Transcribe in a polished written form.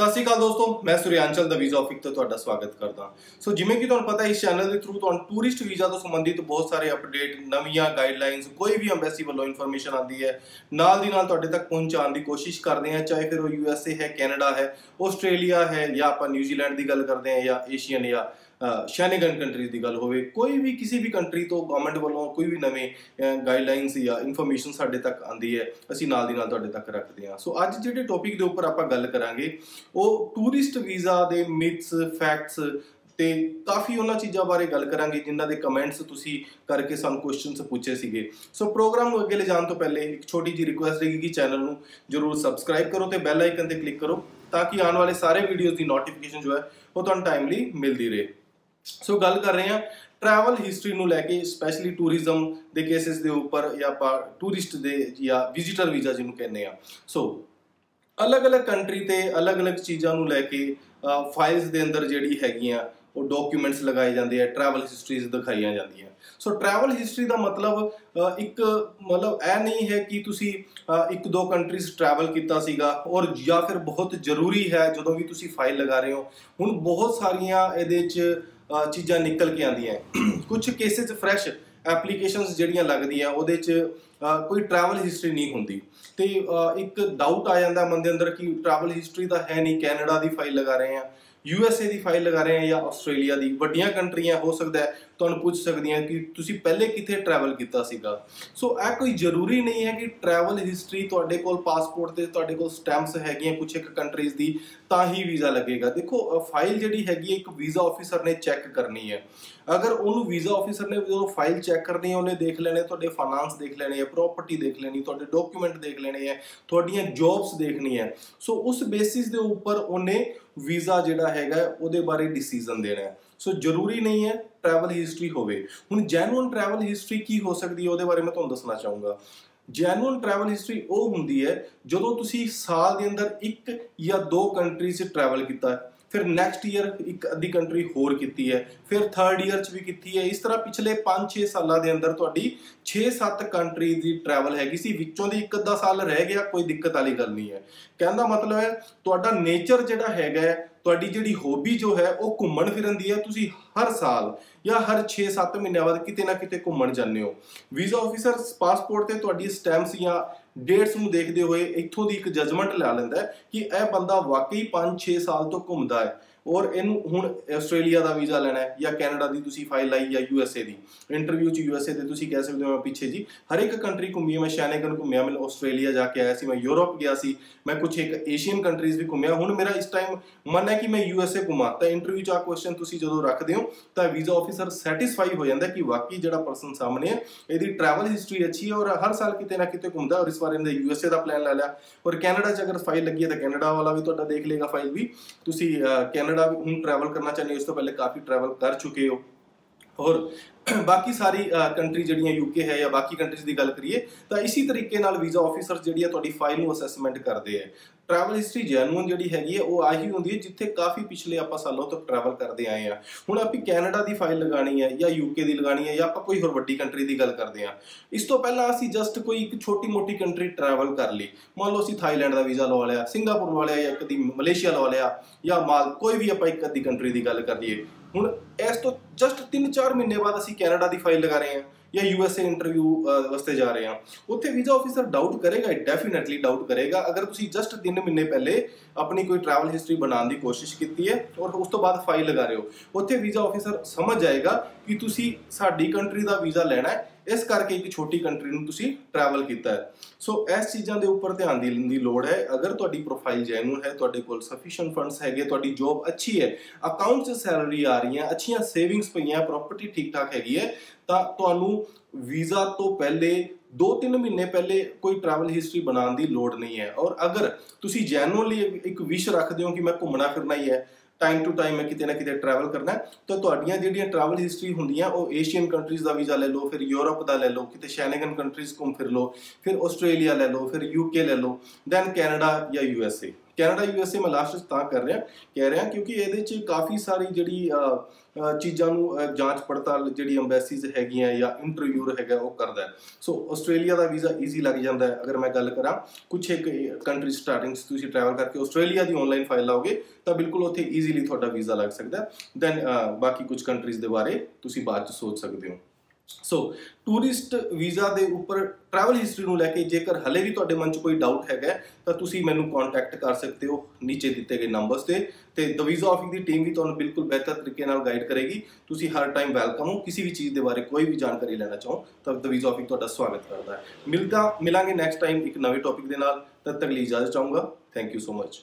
ਸਤਿ ਸ਼੍ਰੀ ਅਕਾਲ ਦੋਸਤੋ, मैं सूर्यांचल द वीज़ा ऑफिस ਤੋਂ ਤੁਹਾਡਾ ਸਵਾਗਤ ਕਰਦਾ। ਸੋ ਜਿਵੇਂ ਕਿ ਤੁਹਾਨੂੰ ਪਤਾ ਇਸ ਚੈਨਲ ਦੇ ਥਰੂ ਤੁਹਾਨੂੰ ਟੂਰਿਸਟ ਵੀਜ਼ਾ ਤੋਂ ਸੰਬੰਧਿਤ ਬਹੁਤ ਸਾਰੇ ਅਪਡੇਟ, ਨਵੀਆਂ ਗਾਈਡਲਾਈਨਸ, ਕੋਈ ਵੀ ਐਮਬੈਸੀ ਵੱਲੋਂ ਇਨਫੋਰਮੇਸ਼ਨ ਆਉਂਦੀ ਹੈ ਨਾਲ ਦੀ ਨਾਲ ਤੁਹਾਡੇ ਤੱਕ ਪਹੁੰਚਾਉਣ ਦੀ ਕੋਸ਼ਿਸ਼ ਕਰਦੇ ਹਾਂ, ਚਾਹੇ ਫਿਰ ਉਹ USA ਹੈ, ਕੈਨੇਡਾ ਹੈ, ਆਸਟ੍ਰੇਲੀਆ ਹੈ ਜਾਂ ਆਪਾਂ ਨਿਊਜ਼ੀਲੈਂਡ ਦੀ ਗੱਲ ਕਰਦੇ ਹਾਂ ਜਾਂ ਏਸ਼ੀਅਨ ਜਾਂ ਸ਼ੈਨਗਨ ਕੰਟਰੀਜ਼ ਦੀ ਗੱਲ ਹੋਵੇ, ਕੋਈ ਵੀ ਕਿਸੇ ਵੀ ਕੰਟਰੀ ਤੋਂ ਗਵਰਨਮੈਂਟ ਵੱਲੋਂ ਕੋਈ ਵੀ ਨਵੇਂ ਗਾਈਡਲਾਈਨਸ ਜਾਂ ਇਨਫੋਰਮੇਸ਼ਨ ਸਾਡੇ ਤੱਕ ਆਉਂਦੀ ਹੈ, ਅਸੀਂ ਨਾਲ ਦੀ ਨਾਲ ਤੁਹਾਡੇ ਤੱਕ ਰੱਖਦੇ ਹਾਂ। ਸੋ ਅੱਜ ਜਿਹੜੇ ਟੌਪਿਕ ਦੇ ਉੱਪਰ ਆਪਾਂ ਗੱਲ ਕਰਾਂਗੇ ਉਹ ਟੂਰਿਸਟ ਵੀਜ਼ਾ ਦੇ ਮਿਥਸ, ਫੈਕਟਸ ਤੇ ਕਾਫੀ ਉਹਨਾਂ ਚੀਜ਼ਾਂ ਬਾਰੇ ਗੱਲ ਕਰਾਂਗੇ ਜਿਨ੍ਹਾਂ ਦੇ ਕਮੈਂਟਸ ਤੁਸੀਂ ਕਰਕੇ ਸਾਨੂੰ ਕੁਐਸਚਨਸ ਪੁੱਛੇ ਸੀਗੇ। ਸੋ ਪ੍ਰੋਗਰਾਮ ਨੂੰ ਅੱਗੇ ਲਿਜਾਣ ਤੋਂ ਪਹਿਲੇ ਇੱਕ ਛੋਟੀ ਜਿਹੀ ਰਿਕੁਐਸਟ ਹੈ ਕਿ ਚੈਨਲ ਨੂੰ ਜ਼ਰੂਰ ਸਬਸਕ੍ਰਾਈਬ ਕਰੋ ਤੇ ਬੈਲ ਆਈਕਨ ਤੇ ਕਲਿੱਕ ਕਰੋ ਤਾਂ ਕਿ ਆਉਣ ਵਾਲੇ ਸਾਰੇ ਵੀਡੀਓਜ਼ ਦੀ ਨੋਟੀਫਿਕੇਸ਼ਨ ਜੋ ਹੈ ਉਹ ਤੁਹਾਨੂੰ ਟਾਈਮਲੀ ਮਿਲਦੀ ਰਹੇ। ਸੋ ਗੱਲ ਕਰ ਰਹੇ ਹਾਂ ट्रैवल हिस्ट्री ਨੂੰ ਲੈ ਕੇ, ਸਪੈਸ਼ਲੀ ਟੂਰਿਜ਼ਮ ਦੇ ਕੇਸਿਸ ਦੇ ਉੱਪਰ ਜਾਂ ਆਪਾਂ ਟੂਰਿਸਟ ਦੇ ਜਾਂ ਵਿਜ਼ਿਟਰ ਵੀਜ਼ਾ ਜਿਹਨੂੰ ਕਹਿੰਦੇ ਆ। ਸੋ ਅਲੱਗ-ਅਲੱਗ ਕੰਟਰੀ ਤੇ ਅਲੱਗ-ਅਲੱਗ ਚੀਜ਼ਾਂ ਨੂੰ ਲੈ ਕੇ ਫਾਈਲਸ ਦੇ ਅੰਦਰ ਜਿਹੜੀ ਹੈਗੀਆਂ ਉਹ ਡਾਕੂਮੈਂਟਸ ਲਗਾਏ ਜਾਂਦੇ ਆ, ਟਰੈਵਲ ਹਿਸਟਰੀਜ਼ ਦਿਖਾਈਆਂ ਜਾਂਦੀਆਂ। ਸੋ ਟਰੈਵਲ ਹਿਸਟਰੀ ਦਾ ਮਤਲਬ ਇਹ ਨਹੀਂ ਹੈ ਕਿ ਤੁਸੀਂ ਇੱਕ ਦੋ ਕੰਟਰੀਜ਼ ਟਰੈਵਲ ਕੀਤਾ ਸੀਗਾ ਔਰ ਜਾਂ ਫਿਰ ਬਹੁਤ ਜ਼ਰੂਰੀ ਹੈ ਜਦੋਂ ਵੀ ਤੁਸੀਂ ਫਾਈਲ ਲਗਾ ਰਹੇ ਹੋ। ਹੁਣ ਬਹੁਤ ਸਾਰੀਆਂ ਇਹਦੇ 'ਚ ਚੀਜ਼ਾਂ ਨਿਕਲ ਕੇ ਆਉਂਦੀਆਂ। ਕੁਝ ਕੇਸਿਸ 'ਚ ਫਰੈਸ਼ ਐਪਲੀਕੇਸ਼ਨਸ ਜਿਹੜੀਆਂ ਲੱਗਦੀਆਂ ਉਹਦੇ 'ਚ ਕੋਈ ਟਰੈਵਲ ਹਿਸਟਰੀ ਨਹੀਂ ਹੁੰਦੀ ਤੇ ਇੱਕ ਡਾਊਟ ਆ ਜਾਂਦਾ ਮਨ ਦੇ ਅੰਦਰ ਕਿ ਟਰੈਵਲ ਹਿਸਟਰੀ ਤਾਂ ਹੈ ਨਹੀਂ, ਕੈਨੇਡਾ ਦੀ ਫਾਈਲ ਲਗਾ ਰਹੇ ਆ, USA ਦੀ ਫਾਈਲ ਲਗਾ ਰਹੇ ਆ ਜਾਂ ਆਸਟ੍ਰੇਲੀਆ ਦੀ। ਵੱਡੀਆਂ ਕੰਟਰੀਆਂ ਹੋ ਸਕਦਾ ਹੈ ਤੁਹਾਨੂੰ ਪੁੱਛ ਸਕਦੀਆਂ ਕਿ ਤੁਸੀਂ ਪਹਿਲੇ ਕਿੱਥੇ ਟਰੈਵਲ ਕੀਤਾ ਸੀਗਾ। ਸੋ ਇਹ ਕੋਈ ਜ਼ਰੂਰੀ ਨਹੀਂ ਹੈ ਕਿ ਟਰੈਵਲ ਹਿਸਟਰੀ ਤੁਹਾਡੇ ਕੋਲ ਪਾਸਪੋਰਟ ਤੇ ਤੁਹਾਡੇ ਕੋਲ ਸਟੈਂਪਸ ਹੈਗੀਆਂ ਕੁਝ ਇੱਕ ਕੰਟਰੀਜ਼ ਦੀ ਤਾਂ ਹੀ ਵੀਜ਼ਾ ਲੱਗੇਗਾ। ਦੇਖੋ ਫਾਈਲ ਜਿਹੜੀ ਹੈਗੀ ਇੱਕ ਵੀਜ਼ਾ ਆਫਿਸਰ ਨੇ ਚੈੱਕ ਕਰਨੀ ਹੈ। ਅਗਰ ਉਹਨੂੰ ਵੀਜ਼ਾ ਆਫਿਸਰ ਨੇ ਜਦੋਂ ਫਾਈਲ ਚੈੱਕ ਕਰਨੀ ਹੈ ਉਹਨੇ ਦੇਖ ਲੈਣੇ ਤੁਹਾਡੇ ਫਾਈਨਾਂਸ ਦੇਖ ਲੈਣੇ ਹੈ, ਪ੍ਰੋਪਰਟੀ ਦੇਖ ਲੈਣੀ, ਤੁਹਾਡੇ ਡਾਕੂਮੈਂਟ ਦੇਖ ਲੈਣੇ ਹੈ, ਤੁਹਾਡੀਆਂ ਜੌਬਸ ਦੇਖਣੀ ਹੈ। ਸੋ ਉਸ ਬੇਸਿਸ ਦੇ ਉੱਪਰ ਉਹਨੇ ਵੀਜ਼ਾ ਜਿਹੜਾ ਹੈਗਾ ਉਹਦੇ ਬਾਰੇ ਡਿਸੀਜਨ ਦੇਣਾ ਹੈ। ਸੋ ਜ਼ਰੂਰੀ ਨਹੀਂ ਹੈ ਟਰੈਵਲ ਹਿਸਟਰੀ ਹੋਵੇ। ਹੁਣ ਜੈਨੂਅਨ ਟਰੈਵਲ ਹਿਸਟਰੀ ਕੀ ਹੋ ਸਕਦੀ ਹੈ ਉਹਦੇ ਬਾਰੇ ਮੈਂ ਤੁਹਾਨੂੰ ਦੱਸਣਾ ਚਾਹੂੰਗਾ। ਜੈਨੂਅਨ ਟਰੈਵਲ ਹਿਸਟਰੀ ਉਹ ਹੁੰਦੀ ਹੈ ਜਦੋਂ ਤੁਸੀਂ ਸਾਲ ਦੇ ਅੰਦਰ ਇੱਕ ਜਾਂ ਦੋ ਕੰਟਰੀ 'ਚ ਟਰੈਵਲ ਕੀਤਾ, ਫਿਰ ਨੈਕਸਟ ਈਅਰ ਇੱਕ ਅੱਧੀ ਕੰਟਰੀ ਹੋਰ ਕੀਤੀ ਹੈ, ਫਿਰ ਥਰਡ ਈਅਰ 'ਚ ਵੀ ਕੀਤੀ ਹੈ। ਇਸ ਤਰ੍ਹਾਂ ਪਿਛਲੇ 5-6 ਸਾਲਾਂ ਦੇ ਅੰਦਰ ਤੁਹਾਡੀ 6-7 ਕੰਟਰੀ ਦੀ ਟਰੈਵਲ ਹੈਗੀ ਸੀ, ਵਿੱਚੋਂ ਦੀ ਇੱਕ ਅੱਧਾ ਸਾਲ ਰਹਿ ਗਿਆ, ਕੋਈ ਦਿੱਕਤ ਵਾਲੀ ਗੱਲ ਨਹੀਂ ਹੈ। ਕਹਿਣ ਦਾ ਮਤਲਬ ਹੈ ਤੁਹਾਡਾ ਨੇਚਰ ਜਿਹੜਾ ਹੈਗਾ ਹੈ, ਤੁਹਾਡੀ ਜਿਹੜੀ ਹੌਬੀ ਜੋ ਹੈ ਉਹ ਘੁੰਮਣ ਫਿਰਨ ਦੀ ਹੈ। ਤੁਸੀਂ ਹਰ ਸਾਲ ਜਾਂ ਹਰ 6-7 ਮਹੀਨਿਆਂ ਬਾਅਦ ਕਿਤੇ ਨਾ ਕਿਤੇ ਘੁੰਮਣ ਜਾਂਦੇ ਹੋ। ਵੀਜ਼ਾ ਆਫਿਸਰ ਪਾਸਪੋਰਟ ਤੇ ਤੁਹਾਡੀ ਸਟੈਂਪਸ ਜਾਂ ਡੇਟਸ ਨੂੰ ਦੇਖਦੇ ਹੋਏ ਇੱਥੋਂ ਦੀ ਇੱਕ ਜਜਮੈਂਟ ਲੈ ਲੈਂਦਾ ਕਿ ਇਹ ਬੰਦਾ ਵਾਕਈ 5-6 ਸਾਲ ਤੋਂ ਘੁੰਮਦਾ ਹੈ ਔਰ ਇਹਨੂੰ ਹੁਣ ਆਸਟ੍ਰੇਲੀਆ ਦਾ ਵੀਜ਼ਾ ਲੈਣਾ ਹੈ ਜਾਂ ਕੈਨੇਡਾ ਦੀ ਤੁਸੀਂ ਫਾਈਲ ਲਾਈ ਜਾਂ USA ਦੀ। ਇੰਟਰਵਿਊ 'ਚ USA ਦੇ ਤੁਸੀਂ ਕਹਿ ਸਕਦੇ ਹੋ ਮੈਂ ਪਿੱਛੇ ਜੀ ਹਰ ਇੱਕ ਕੰਟਰੀ ਘੁੰਮੀ, ਮੈਂ ਸ਼ੈਨਗਨ ਘੁੰਮਿਆ, ਮੈਂ ਆਸਟ੍ਰੇਲੀਆ ਜਾ ਕੇ ਆਇਆ ਸੀ, ਮੈਂ ਯੂਰਪ ਗਿਆ ਸੀ, ਮੈਂ ਕੁਝ ਇੱਕ ਏਸ਼ੀਅਨ ਕੰਟਰੀਜ਼ ਵੀ ਘੁੰਮਿਆ। ਹੁਣ ਮੇਰਾ ਇਸ ਟਾਈਮ ਮਨ ਹੈ ਕਿ ਮੈਂ USA ਘੁੰਮਾਂ। ਤਾਂ ਇੰਟਰਵਿਊ 'ਚ ਆ ਕੁਐਸਚਨ ਤੁਸੀਂ ਜਦੋਂ ਰੱਖਦੇ ਹੋ ਤਾਂ ਵੀਜ਼ਾ ਆਫਿਸਰ ਸੈਟਿਸਫਾਈ ਹੋ ਜਾਂਦਾ ਕਿ ਵਾਕਈ ਜਿਹੜਾ ਪਰਸਨ ਸਾਹਮਣੇ ਹੈ ਇਹਦੀ ਟਰੈਵਲ ਹਿਸਟਰੀ ਅੱਛੀ ਹੈ ਔਰ ਹਰ ਸਾਲ ਕਿਤੇ ਨਾ ਕਿਤੇ ਘੁੰਮਦਾ ਔਰ ਇਸ ਵਾਰ ਇਹਨੇ USA ਦਾ ਪਲਾਨ ਲੈ ਲਿਆ। ਔਰ ਕੈਨੇਡਾ 'ਚ ਅਗਰ ਫਾਈਲ ਲੱਗੀ ਹੈ ਤਾਂ ਕੈਨੇਡਾ ਵਾਲਾ ਵੀ ਤੁਹਾਡਾ ਦੇਖ ਲੇਗਾ ਫਾਈਲ ਵੀ। ਤੁਸੀਂ ਕੈਨੇਡਾ ਹੁਣ ਟਰੈਵਲ ਕਰਨਾ ਚਾਹੁੰਦੇ ਹੋ, ਇਸ ਤੋਂ ਪਹਿਲੇ ਕਾਫੀ ਟਰੈਵਲ ਕਰ ਚੁੱਕੇ ਹੋ। ਔਰ ਬਾਕੀ ਸਾਰੀ ਕੰਟਰੀ ਜਿਹੜੀਆਂ UK ਹੈ ਜਾਂ ਬਾਕੀ ਕੰਟਰੀਜ਼ ਦੀ ਗੱਲ ਕਰੀਏ ਤਾਂ ਇਸੇ ਤਰੀਕੇ ਨਾਲ ਵੀਜ਼ਾ ਆਫਿਸਰ ਜਿਹੜੀ ਹੈ ਤੁਹਾਡੀ ਫਾਈਲ ਨੂੰ ਅਸੈਸਮੈਂਟ ਕਰਦੇ ਹੈ। ਟਰੈਵਲ ਹਿਸਟਰੀ ਜੈਨੂਅਨ ਜਿਹੜੀ ਹੈਗੀ ਹੈ ਉਹ ਆਹੀ ਹੁੰਦੀ ਹੈ ਜਿੱਥੇ ਕਾਫੀ ਪਿਛਲੇ ਆਪਾਂ ਸਾਲੋਂ ਤੋਂ ਟਰੈਵਲ ਕਰਦੇ ਆਏ ਆ। ਹੁਣ ਆਪਾਂ ਕੈਨੇਡਾ ਦੀ ਫਾਈਲ ਲਗਾਣੀ ਹੈ ਜਾਂ UK ਦੀ ਲਗਾਣੀ ਹੈ ਜਾਂ ਆਪਾਂ ਕੋਈ ਹੋਰ ਵੱਡੀ ਕੰਟਰੀ ਦੀ ਗੱਲ ਕਰਦੇ ਆ, ਇਸ ਤੋਂ ਪਹਿਲਾਂ ਅਸੀਂ ਜਸਟ ਕੋਈ ਇੱਕ ਛੋਟੀ ਮੋਟੀ ਕੰਟਰੀ ਟਰੈਵਲ ਕਰ ਲਈ। ਮੰਨ ਲਓ ਅਸੀਂ ਥਾਈਲੈਂਡ ਦਾ ਵੀਜ਼ਾ ਲਵਾ ਲਿਆ, ਸਿੰਗਾਪੁਰ ਲਵਾ ਲਿਆ ਜਾਂ ਕਦੀ ਮਲੇਸ਼ੀਆ ਲਵਾ ਲਿਆ ਜਾਂ ਕੋਈ ਵੀ ਆਪਾਂ ਇੱਕ ਅੱਧੀ ਕੰਟਰੀ ਦੀ ਗੱਲ ਕਰ ਲਈਏ। ਹੁਣ ਇਸ ਤੋਂ ਜਸਟ 3-4 ਮਹੀਨੇ ਬਾਅਦ ਅਸੀਂ ਕੈਨੇਡਾ ਦੀ ਫਾਈਲ ਲਗਾ ਰਹੇ ਹਾਂ ਜਾਂ USA ਇੰਟਰਵਿਊ ਵਾਸਤੇ ਜਾ ਰਹੇ ਹਾਂ। ਉੱਥੇ ਵੀਜ਼ਾ ਆਫਿਸਰ ਡਾਊਟ ਕਰੇਗਾ, ਡੈਫੀਨੇਟਲੀ ਡਾਊਟ ਕਰੇਗਾ ਅਗਰ ਤੁਸੀਂ ਜਸਟ 3 ਮਹੀਨੇ ਪਹਿਲੇ ਆਪਣੀ ਕੋਈ ਟਰੈਵਲ ਹਿਸਟਰੀ ਬਣਾਉਣ ਦੀ ਕੋਸ਼ਿਸ਼ ਕੀਤੀ ਹੈ ਔਰ ਉਸ ਤੋਂ ਬਾਅਦ ਫਾਈਲ ਲਗਾ ਰਹੇ ਹੋ। ਉੱਥੇ ਵੀਜ਼ਾ ਆਫਿਸਰ ਸਮਝ ਜਾਏਗਾ ਕਿ ਤੁਸੀਂ ਸਾਡੀ ਕੰਟਰੀ ਦਾ ਵੀਜ਼ਾ ਲੈਣਾ ਹੈ, ਇਸ ਕਰਕੇ ਇੱਕ ਛੋਟੀ ਕੰਟਰੀ ਨੂੰ ਤੁਸੀਂ ਟਰੈਵਲ ਕੀਤਾ ਹੈ। ਸੋ ਇਸ ਚੀਜ਼ਾਂ ਦੇ ਉੱਪਰ ਧਿਆਨ ਦੇਣ ਦੀ ਲੋੜ ਹੈ। ਅਗਰ ਤੁਹਾਡੀ ਪ੍ਰੋਫਾਈਲ ਜੈਨੂਅਨ ਹੈ, ਤੁਹਾਡੇ ਕੋਲ ਸਫੀਸ਼ੀਐਂਟ ਫੰਡਸ ਹੈਗੇ, ਤੁਹਾਡੀ ਜੌਬ ਅੱਛੀ ਹੈ, ਅਕਾਊਂਟ 'ਚ ਸੈਲਰੀ ਆ ਰਹੀ ਹੈ, ਅੱਛੀਆਂ ਸੇਵਿੰਗਸ ਪਈਆਂ, ਪ੍ਰੋਪਰਟੀ ਠੀਕ ਠਾਕ ਹੈਗੀ ਹੈ, ਤਾਂ ਤੁਹਾਨੂੰ ਵੀਜ਼ਾ ਤੋਂ ਪਹਿਲੇ 2-3 ਮਹੀਨੇ ਪਹਿਲੇ ਕੋਈ ਟਰੈਵਲ ਹਿਸਟਰੀ ਬਣਾਉਣ ਦੀ ਲੋੜ ਨਹੀਂ ਹੈ। ਔਰ ਅਗਰ ਤੁਸੀਂ ਜੈਨੂਅਨਲੀ ਇੱਕ ਵਿਸ਼ ਰੱਖਦੇ ਹੋ ਕਿ ਮੈਂ ਘੁੰਮਣਾ ਫਿਰਨਾ ਹੀ ਹੈ, ਟਾਈਮ ਟੂ ਟਾਈਮ ਮੈਂ ਕਿਤੇ ਨਾ ਕਿਤੇ ਟਰੈਵਲ ਕਰਨਾ, ਤਾਂ ਤੁਹਾਡੀਆਂ ਜਿਹੜੀਆਂ ਟਰੈਵਲ ਹਿਸਟਰੀ ਹੁੰਦੀਆਂ ਉਹ ਏਸ਼ੀਅਨ ਕੰਟਰੀਜ਼ ਦਾ ਵੀਜ਼ਾ ਲੈ ਲਓ, ਫਿਰ ਯੂਰਪ ਦਾ ਲੈ ਲਓ, ਕਿਤੇ ਸ਼ੈਨਗਨ ਕੰਟਰੀਜ਼ ਘੁੰਮ ਫਿਰ ਲਓ, ਫਿਰ ਆਸਟ੍ਰੇਲੀਆ ਲੈ ਲਓ, ਫਿਰ UK ਲੈ ਲਓ, ਦੈਨ ਕੈਨੇਡਾ ਜਾਂ USA। ਕੈਨੇਡਾ USA ਮੈਂ ਲਾਸਟ 'ਚ ਤਾਂ ਕਹਿ ਰਿਹਾ ਕਿਉਂਕਿ ਇਹਦੇ 'ਚ ਕਾਫੀ ਸਾਰੀ ਜਿਹੜੀ ਚੀਜ਼ਾਂ ਨੂੰ ਜਾਂਚ ਪੜਤਾਲ ਜਿਹੜੀ ਅੰਬੈਸੀਜ਼ ਹੈਗੀਆਂ ਜਾਂ ਇੰਟਰਵਿਊਰ ਹੈਗਾ ਉਹ ਕਰਦਾ ਹੈ। ਸੋ ਆਸਟ੍ਰੇਲੀਆ ਦਾ ਵੀਜ਼ਾ ਈਜ਼ੀ ਲੱਗ ਜਾਂਦਾ ਹੈ। ਅਗਰ ਮੈਂ ਗੱਲ ਕਰਾਂ ਕੁਛ ਇੱਕ ਕੰਟਰੀ ਸਟਾਰਟਿੰਗ 'ਚ ਤੁਸੀਂ ਟਰੈਵਲ ਕਰਕੇ ਆਸਟ੍ਰੇਲੀਆ ਦੀ ਆਨਲਾਈਨ ਫਾਈਲ ਲਾਓਗੇ ਤਾਂ ਬਿਲਕੁਲ ਉੱਥੇ ਈਜ਼ੀਲੀ ਤੁਹਾਡਾ ਵੀਜ਼ਾ ਲੱਗ ਸਕਦਾ। ਦੈਨ ਬਾਕੀ ਕੁਝ ਕੰਟਰੀਜ਼ ਦੇ ਬਾਰੇ ਤੁਸੀਂ ਬਾਅਦ 'ਚ ਸੋਚ ਸਕਦੇ ਹੋ। ਸੋ ਟੂਰਿਸਟ ਵੀਜ਼ਾ ਦੇ ਉੱਪਰ ਟਰੈਵਲ ਹਿਸਟਰੀ ਨੂੰ ਲੈ ਕੇ ਜੇਕਰ ਹਲੇ ਵੀ ਤੁਹਾਡੇ ਮਨ 'ਚ ਕੋਈ ਡਾਊਟ ਹੈਗਾ ਤਾਂ ਤੁਸੀਂ ਮੈਨੂੰ ਕੰਟੈਕਟ ਕਰ ਸਕਦੇ ਹੋ ਨੀਚੇ ਦਿੱਤੇ ਗਏ ਨੰਬਰਸ ਤੇ ਦ ਵੀਜ਼ਾ ਆਫਿਸ ਦੀ ਟੀਮ ਵੀ ਤੁਹਾਨੂੰ ਬਿਲਕੁਲ ਬਿਹਤਰ ਤਰੀਕੇ ਨਾਲ ਗਾਈਡ ਕਰੇਗੀ। ਤੁਸੀਂ ਹਰ ਟਾਈਮ ਵੈਲਕਮ ਹੋ। ਕਿਸੇ ਵੀ ਚੀਜ਼ ਦੇ ਬਾਰੇ ਕੋਈ ਵੀ ਜਾਣਕਾਰੀ ਲੈਣਾ ਚਾਹੋ ਤਾਂ ਦ ਵੀਜ਼ਾ ਆਫਿਸ ਤੁਹਾਡਾ ਸਵਾਗਤ ਕਰਦਾ ਹੈ। ਮਿਲਾਂਗੇ ਨੈਕਸਟ ਟਾਈਮ ਇੱਕ ਨਵੇਂ ਟੌਪਿਕ ਦੇ ਨਾਲ। ਤਦ ਤੱਕ ਲਈ ਇਜਾਜ਼ਤ ਚਾਹੂੰਗਾ। Thank you so much.